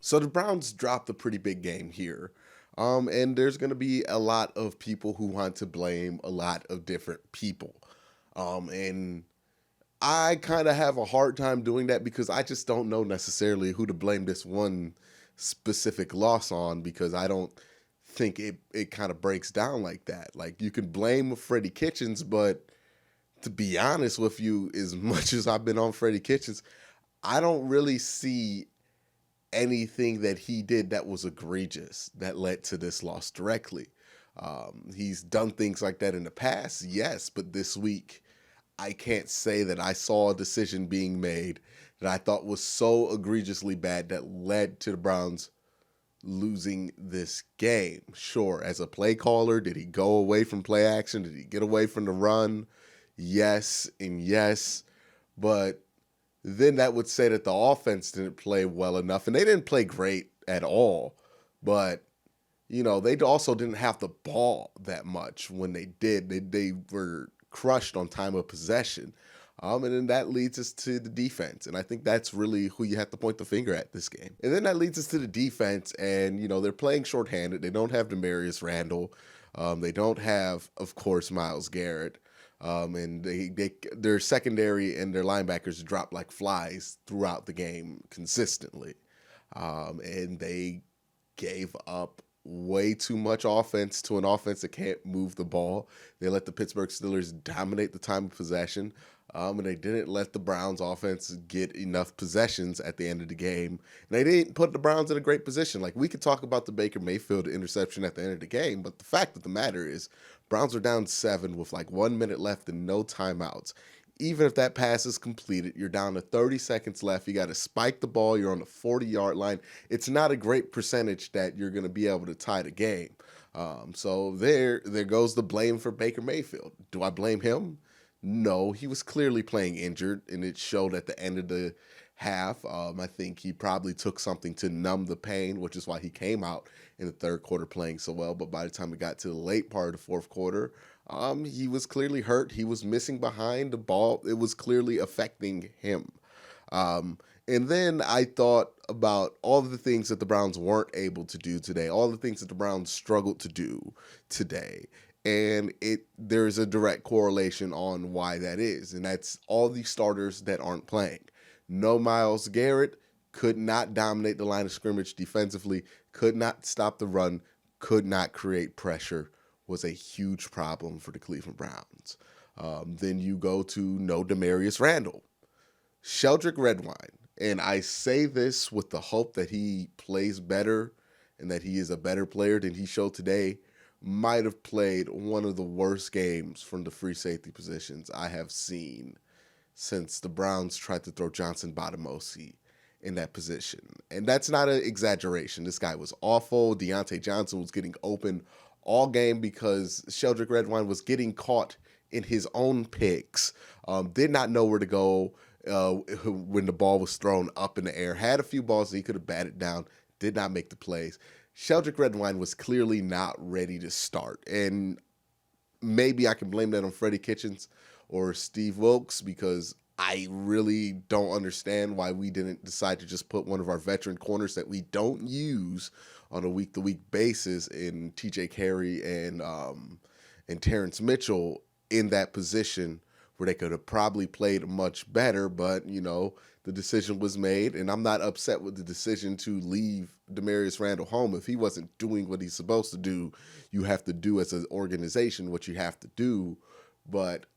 So the Browns dropped a pretty big game here. And there's going to be a lot of people who want to blame a lot of different people. And I kind of have a hard time doing that because I just don't know necessarily who to blame this one specific loss on because I don't think it kind of breaks down like that. Like you can blame Freddie Kitchens, but to be honest with you, as much as I've been on Freddie Kitchens, I don't really see anything that he did that was egregious that led to this loss directly. He's done things like that in the past, yes, but this week I can't say that I saw a decision being made that I thought was so egregiously bad that led to the Browns losing this game. Sure, as a play caller, did he go away from play action? Did he get away from the run? Yes, and yes. But then that would say that the offense didn't play well enough, and they didn't play great at all. But they also didn't have the ball that much when they did. They were crushed on time of possession. And then that leads us to the defense. And I think that's really who you have to point the finger at this game. And then that leads us to the defense. And, they're playing shorthanded. They don't have Demarius Randall. They don't have, of course, Myles Garrett. And their secondary and their linebackers drop like flies throughout the game consistently. And they gave up way too much offense to an offense that can't move the ball. They let the Pittsburgh Steelers dominate the time of possession, and they didn't let the Browns offense get enough possessions at the end of the game. And they didn't put the Browns in a great position. Like, we could talk about the Baker Mayfield interception at the end of the game, but the fact of the matter is Browns are down 7 with like 1 minute left and no timeouts. Even if that pass is completed, you're down to 30 seconds left. You got to spike the ball. You're on the 40-yard line. It's not a great percentage that you're going to be able to tie the game. So there goes the blame for Baker Mayfield. Do I blame him? No, he was clearly playing injured, and it showed at the end of the half. I think he probably took something to numb the pain, which is why he came out in the third quarter playing so well. But by the time it got to the late part of the fourth quarter, he was clearly hurt. He was missing behind the ball. It was clearly affecting him. And then I thought about all the things that the Browns weren't able to do today, all the things that the Browns struggled to do today. And there's a direct correlation on why that is. And that's all these starters that aren't playing. No Myles Garrett, could not dominate the line of scrimmage defensively, could not stop the run, could not create pressure, was a huge problem for the Cleveland Browns. Then you go to no Demarius Randall. Sheldrick Redwine, and I say this with the hope that he plays better and that he is a better player than he showed today, might have played one of the worst games from the free safety positions I have seen since the Browns tried to throw Johnson Bottamosi in that position. And that's not an exaggeration. This guy was awful. Deontay Johnson was getting open all game because Sheldrick Redwine was getting caught in his own picks, did not know where to go when the ball was thrown up in the air, had a few balls that he could have batted down, did not make the plays. Sheldrick Redwine was clearly not ready to start. And maybe I can blame that on Freddie Kitchens or Steve Wilkes because I really don't understand why we didn't decide to just put one of our veteran corners that we don't use on a week-to-week basis in TJ Carey and Terrence Mitchell in that position where they could have probably played much better, but the decision was made, and I'm not upset with the decision to leave Demarius Randall home. If he wasn't doing what he's supposed to do, you have to do as an organization what you have to do. But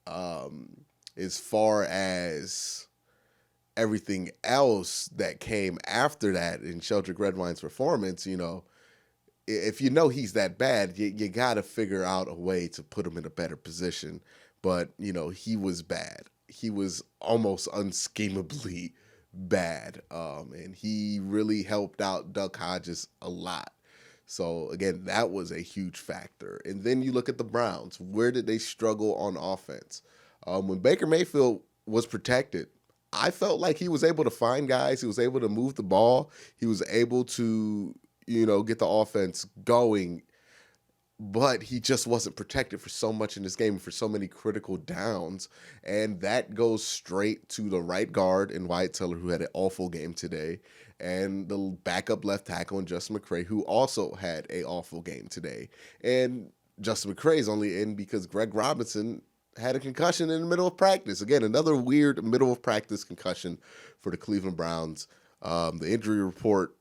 as far as everything else that came after that in Sheldrick Redwine's performance, if he's that bad, you got to figure out a way to put him in a better position. But, he was bad. He was almost unschemably bad. And he really helped out Duck Hodges a lot. So, again, that was a huge factor. And then you look at the Browns. Where did they struggle on offense? When Baker Mayfield was protected, I felt like he was able to find guys. He was able to move the ball. He was able to, get the offense going but he just wasn't protected for so much in this game for so many critical downs. And that goes straight to the right guard in Wyatt Teller, who had an awful game today, and the backup left tackle in Justin McCray, who also had an awful game today. And Justin McCray is only in because Greg Robinson had a concussion in the middle of practice. Again, another weird middle of practice concussion for the Cleveland Browns. The injury report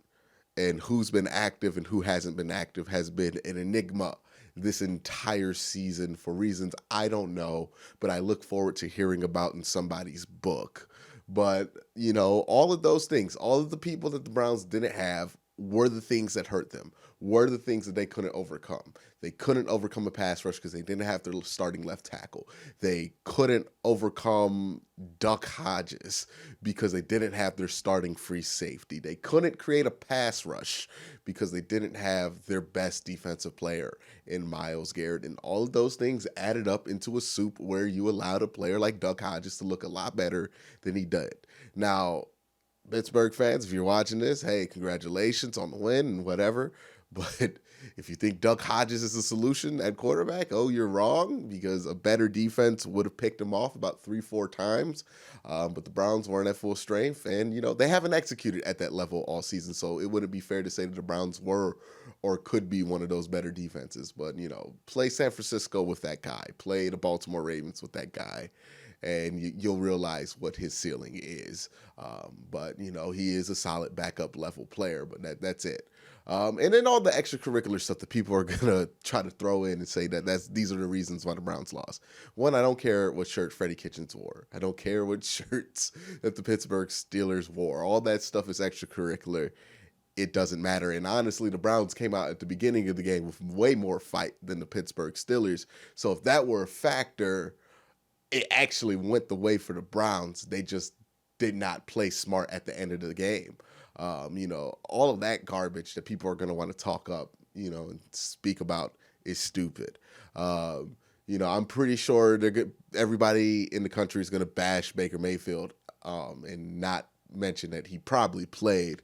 and who's been active and who hasn't been active has been an enigma this entire season for reasons I don't know, but I look forward to hearing about in somebody's book. But, all of those things, all of the people that the Browns didn't have were the things that hurt them, were the things that they couldn't overcome. They couldn't overcome a pass rush because they didn't have their starting left tackle. They couldn't overcome Duck Hodges because they didn't have their starting free safety. They couldn't create a pass rush because they didn't have their best defensive player in Myles Garrett. And all of those things added up into a soup where you allowed a player like Duck Hodges to look a lot better than he did. Now, Pittsburgh fans, if you're watching this, hey, congratulations on the win and whatever. But if you think Duck Hodges is the solution at quarterback, you're wrong, because a better defense would have picked him off about 3-4 times. But the Browns weren't at full strength, and, they haven't executed at that level all season. So it wouldn't be fair to say that the Browns were or could be one of those better defenses. But, play San Francisco with that guy, play the Baltimore Ravens with that guy, and you'll realize what his ceiling is. But, he is a solid backup level player, but that's it. And then all the extracurricular stuff that people are going to try to throw in and say these are the reasons why the Browns lost. One, I don't care what shirt Freddie Kitchens wore. I don't care what shirts that the Pittsburgh Steelers wore. All that stuff is extracurricular. It doesn't matter. And honestly, the Browns came out at the beginning of the game with way more fight than the Pittsburgh Steelers. So if that were a factor, it actually went the way for the Browns. They just did not play smart at the end of the game. All of that garbage that people are going to want to talk up, and speak about is stupid. I'm pretty sure everybody in the country is going to bash Baker Mayfield and not mention that he probably played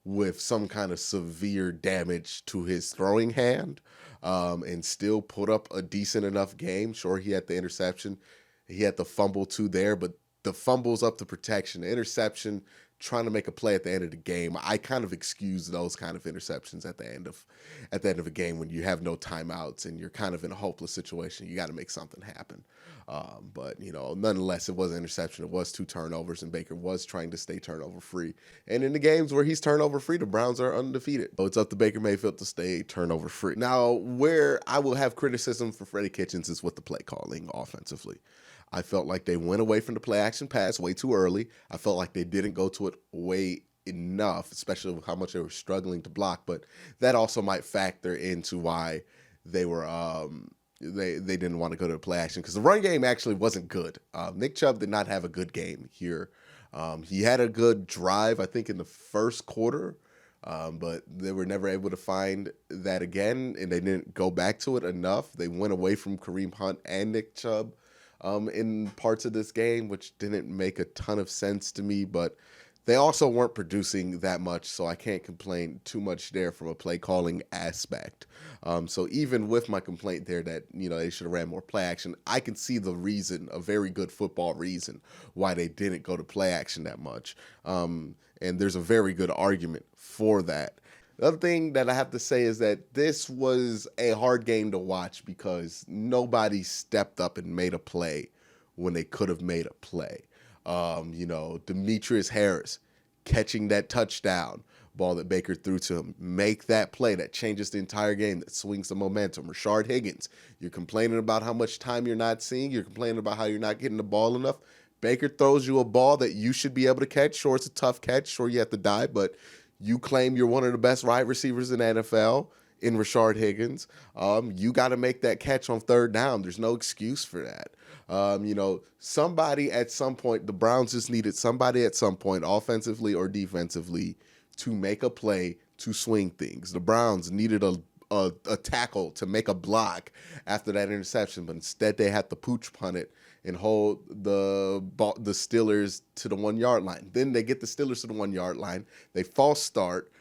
with some kind of severe damage to his throwing hand and still put up a decent enough game. Sure, he had the interception. He had the fumble too there, but the fumble's up to protection. The interception, trying to make a play at the end of the game, I kind of excuse those kind of interceptions at the end of a game when you have no timeouts and you're kind of in a hopeless situation. You got to make something happen. But nonetheless, it was an interception. It was 2 turnovers, and Baker was trying to stay turnover free. And in the games where he's turnover free, the Browns are undefeated. So it's up to Baker Mayfield to stay turnover free. Now, where I will have criticism for Freddie Kitchens is with the play calling offensively. I felt like they went away from the play action pass way too early. I felt like they didn't go to it way enough, especially with how much they were struggling to block. But that also might factor into why they were they didn't want to go to the play action, because the run game actually wasn't good. Nick Chubb did not have a good game here. He had a good drive, I think, in the first quarter, but they were never able to find that again, and they didn't go back to it enough. They went away from Kareem Hunt and Nick Chubb in parts of this game, which didn't make a ton of sense to me, but they also weren't producing that much, so I can't complain too much there from a play calling aspect. So even with my complaint there that, they should have ran more play action, I can see the reason, a very good football reason, why they didn't go to play action that much. And there's a very good argument for that. The other thing that I have to say is that this was a hard game to watch because nobody stepped up and made a play when they could have made a play. Demetrius Harris catching that touchdown ball that Baker threw to him. Make that play that changes the entire game, that swings the momentum. Rashard Higgins, you're complaining about how much time you're not seeing. You're complaining about how you're not getting the ball enough. Baker throws you a ball that you should be able to catch. Sure, it's a tough catch. Sure, you have to dive, but you claim you're one of the best wide receivers in the NFL in Rashard Higgins. You got to make that catch on third down. There's no excuse for that. Somebody at some point, the Browns just needed somebody at some point, offensively or defensively, to make a play to swing things. The Browns needed a tackle to make a block after that interception, but instead they had to pooch punt it and hold the Steelers to the 1 yard line. Then they get the Steelers to the 1 yard line. They false start,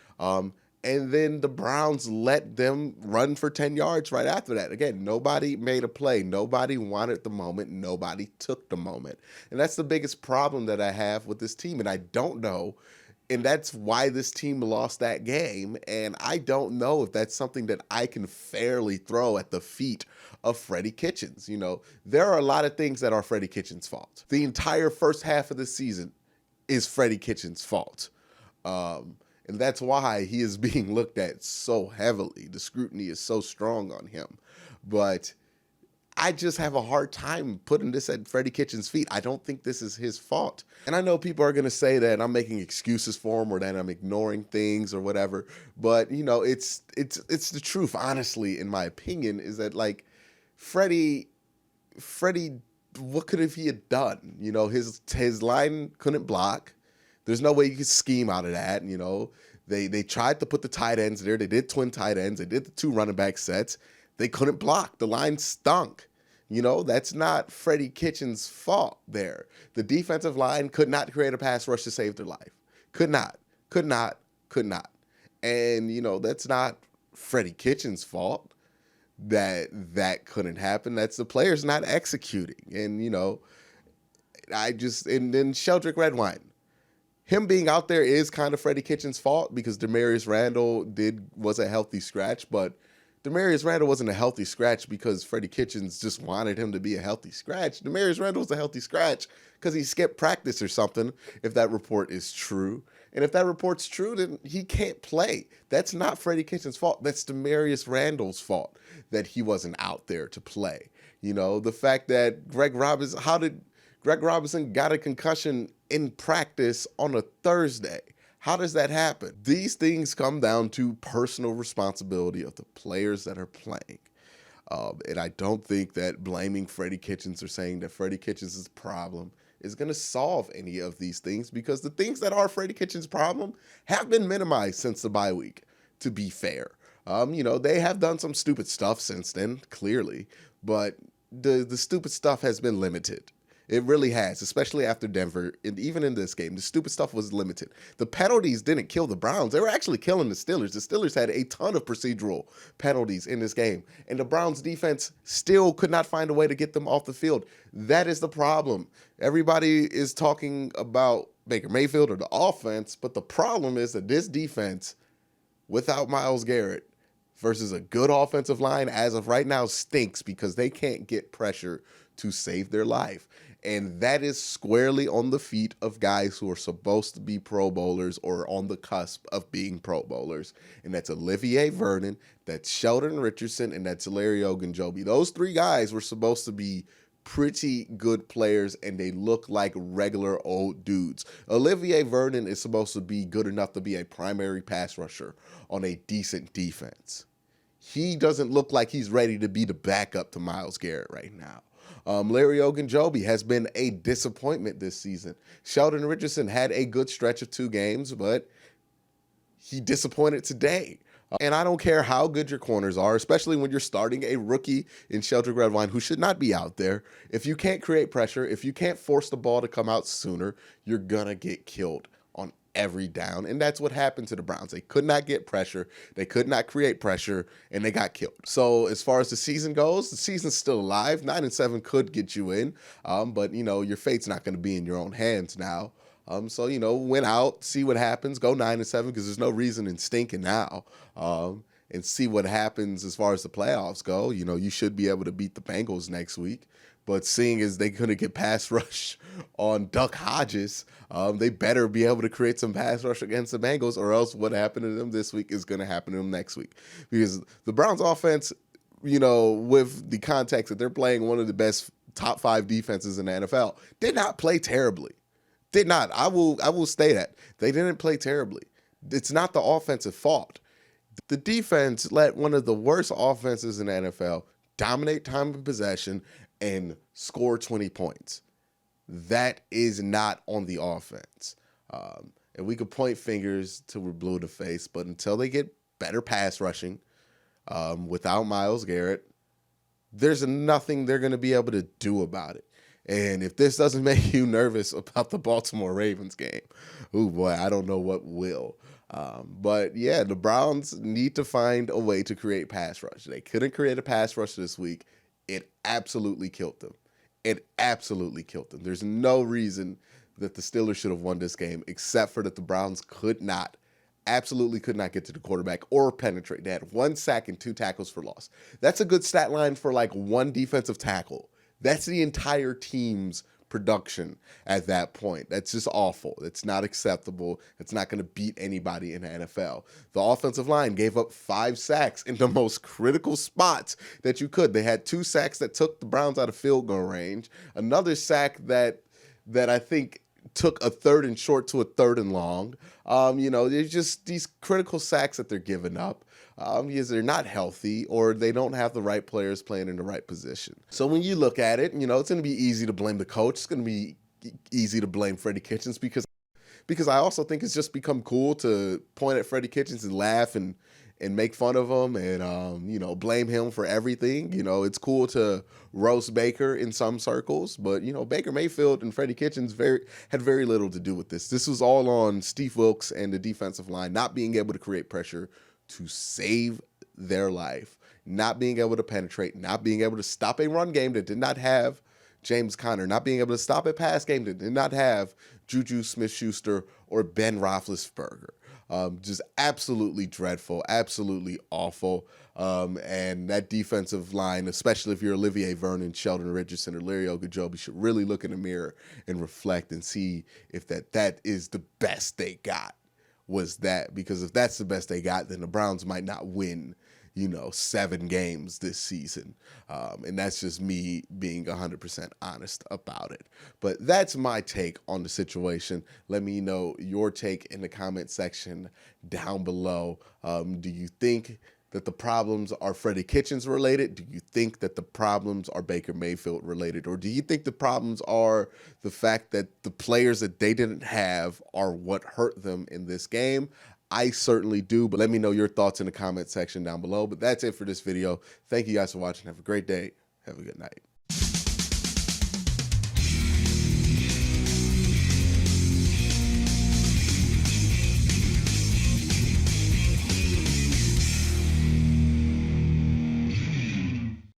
And then the Browns let them run for 10 yards right after that. Again, nobody made a play. Nobody wanted the moment. Nobody took the moment. And that's the biggest problem that I have with this team. And I don't know. And that's why this team lost that game. And I don't know if that's something that I can fairly throw at the feet of Freddie Kitchens. You know, there are a lot of things that are Freddie Kitchens' fault. The entire first half of the season is Freddie Kitchens' fault. And that's why he is being looked at so heavily. The scrutiny is so strong on him. But I just have a hard time putting this at Freddie Kitchens' feet. I don't think this is his fault. And I know people are going to say that I'm making excuses for him or that I'm ignoring things or whatever. But, you know, it's the truth, honestly, in my opinion, is that, like, Freddie, what could have he had done? You know, his line couldn't block. There's no way you could scheme out of that. You know, they tried to put the tight ends there. They did twin tight ends. They did the 2 running back sets. They couldn't block. The line stunk. You know, that's not Freddie Kitchens' fault there. The defensive line could not create a pass rush to save their life. Could not. And, you know, that's not Freddie Kitchens' fault that couldn't happen. That's the players not executing. And, you know, and then Sheldrick Redwine. Him being out there is kind of Freddie Kitchens' fault because Demarius Randall was a healthy scratch, but Demarius Randall wasn't a healthy scratch because Freddie Kitchens just wanted him to be a healthy scratch. Demarius Randall was a healthy scratch because he skipped practice or something, if that report is true. And if that report's true, then he can't play. That's not Freddie Kitchens' fault. That's Demarius Randall's fault that he wasn't out there to play. You know, the fact that how did Greg Robinson got a concussion in practice on a Thursday? How does that happen? These things come down to personal responsibility of the players that are playing. And I don't think that blaming Freddie Kitchens or saying that Freddie Kitchens' problem is going to solve any of these things, because the things that are Freddie Kitchens' problem have been minimized since the bye week, to be fair. You know, they have done some stupid stuff since then, clearly, but the stupid stuff has been limited. It really has, especially after Denver. And even in this game, the stupid stuff was limited. The penalties didn't kill the Browns. They were actually killing the Steelers. The Steelers had a ton of procedural penalties in this game, and the Browns defense still could not find a way to get them off the field. That is the problem. Everybody is talking about Baker Mayfield or the offense, but the problem is that this defense, without Myles Garrett, versus a good offensive line as of right now, stinks because they can't get pressure to save their life. And that is squarely on the feet of guys who are supposed to be Pro Bowlers or on the cusp of being Pro Bowlers. And that's Olivier Vernon, that's Sheldon Richardson, and that's Larry Ogunjobi. Those 3 guys were supposed to be pretty good players, and they look like regular old dudes. Olivier Vernon is supposed to be good enough to be a primary pass rusher on a decent defense. He doesn't look like he's ready to be the backup to Myles Garrett right now. Larry Ogunjobi has been a disappointment this season. Sheldon Richardson had a good stretch of 2 games, but he disappointed today. And I don't care how good your corners are, especially when you're starting a rookie in Sheldrick Redwine who should not be out there. If you can't create pressure, if you can't force the ball to come out sooner, you're going to get killed on every down. And that's what happened to the Browns. They could not get pressure. They could not create pressure, and they got killed. So as far as the season goes, the season's still alive. 9-7 could get you in, but, you know, your fate's not going to be in your own hands now. So, you know, win out, see what happens, go 9-7, because there's no reason in stinking now, and see what happens as far as the playoffs go. You know, you should be able to beat the Bengals next week. But seeing as they couldn't get pass rush on Duck Hodges, they better be able to create some pass rush against the Bengals, or else what happened to them this week is going to happen to them next week. Because the Browns offense, you know, with the context that they're playing one of the best top 5 defenses in the NFL, did not play terribly. Did not. I will say that. They didn't play terribly. It's not the offensive fault. The defense let one of the worst offenses in the NFL dominate time of possession and score 20 points. That is not on the offense. And we could point fingers till we're blue in the face, but until they get better pass rushing without Myles Garrett, there's nothing they're going to be able to do about it. And if this doesn't make you nervous about the Baltimore Ravens game, oh boy, I don't know what will. But yeah, the Browns need to find a way to create pass rush. They couldn't create a pass rush this week. It absolutely killed them. It absolutely killed them. There's no reason that the Steelers should have won this game except for that the Browns absolutely could not get to the quarterback or penetrate. They had 1 sack and 2 tackles for loss. That's a good stat line for like 1 defensive tackle. That's the entire team's production at that point. That's just awful. It's not acceptable. It's not going to beat anybody in the NFL. The offensive line gave up 5 sacks in the most critical spots that you could. They had 2 sacks that took the Browns out of field goal range. Another sack that I think took a 3rd and short to a 3rd and long. There's just these critical sacks that they're giving up because they're not healthy or they don't have the right players playing in the right position. So when you look at it, it's going to be easy to blame the coach. It's going to be easy to blame Freddie Kitchens because I also think it's just become cool to point at Freddie Kitchens and laugh and make fun of him and, blame him for everything. It's cool to roast Baker in some circles, but, Baker Mayfield and Freddie Kitchens had very little to do with this. This was all on Steve Wilks and the defensive line not being able to create pressure to save their life, not being able to penetrate, not being able to stop a run game that did not have James Conner, not being able to stop a pass game that did not have Juju Smith-Schuster or Ben Roethlisberger. Just absolutely dreadful, absolutely awful. And that defensive line, especially if you're Olivier Vernon, Sheldon Richardson, or Larry Ogunjobi, should really look in the mirror and reflect and see if that is the best they got. Was that, because if that's the best they got, then the Browns might not win 7 games this season. And that's just me being 100% honest about it. But that's my take on the situation. Let me know your take in the comment section down below. Do you think that the problems are Freddie Kitchens related? Do you think that the problems are Baker Mayfield related? Or do you think the problems are the fact that the players that they didn't have are what hurt them in this game? I certainly do, but let me know your thoughts in the comment section down below. But that's it for this video. Thank you guys for watching. Have a great day. Have a good night.